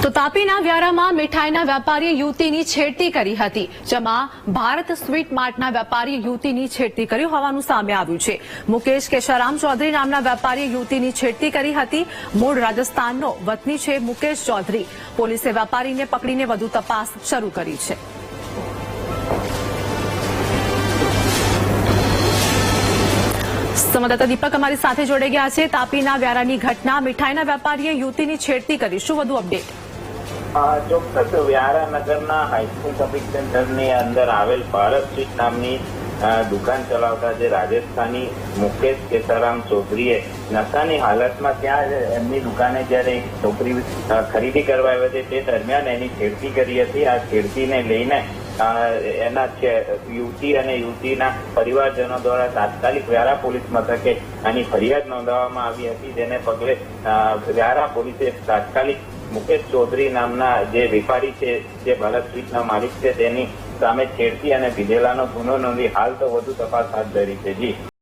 તો તાપીના વ્યારામાં મીઠાઈના વેપારીએ યુવતીની છેડતી કરી હતી, જેમાં ભારત સ્વીટ માર્ટના વેપારીએ યુવતીની છેડતી કરી હોવાનું સામે આવ્યું છે। મુકેશ કેશારામ ચૌધરી નામના વેપારીએ યુવતીની છેડતી કરી હતી। મૂળ રાજસ્થાનનો વતની છે મુકેશ ચૌધરી। પોલીસે વેપારીને પકડીને વધુ તપાસ શરૂ કરી છે। સંવાદદાતા દીપક અમારી સાથે જોડાઈ ગયા છે। તાપીના વ્યારાની ઘટના, મીઠાઈના વેપારીએ યુવતીની છેડતી કરી, શું વધુ અપડેટ? ચોક્કસ વ્યારા નગરના હાઈસ્કૂલ શોપિંગ સેન્ટરની અંદર આવેલ ભારત સ્વીટ નામની દુકાન ચલાવતા જે રાજસ્થાની મુકેશ કેશારામ ચૌધરીએ નશાની હાલતમાં ત્યાં એમની દુકાને જયારે એક છોકરી ખરીદી કરવા આવી હતી તે દરમિયાન એની છેડતી કરી હતી। આ છેડતીને લઈને એના યુવતી અને યુવતીના પરિવારજનો દ્વારા તાત્કાલિક વ્યારા પોલીસ મથકે આની ફરિયાદ નોંધાવવામાં આવી હતી, જેને પગલે વ્યારા પોલીસે તાત્કાલિક મુકેશ ચૌધરી નામના જે વેપારી છે, જે ભારત સ્વીટના માલિક છે, તેની સામે છેડતી અને પીધેલાનો ગુનો નોંધી હાલ તો વધુ તપાસ હાથ ધરી છે। જી।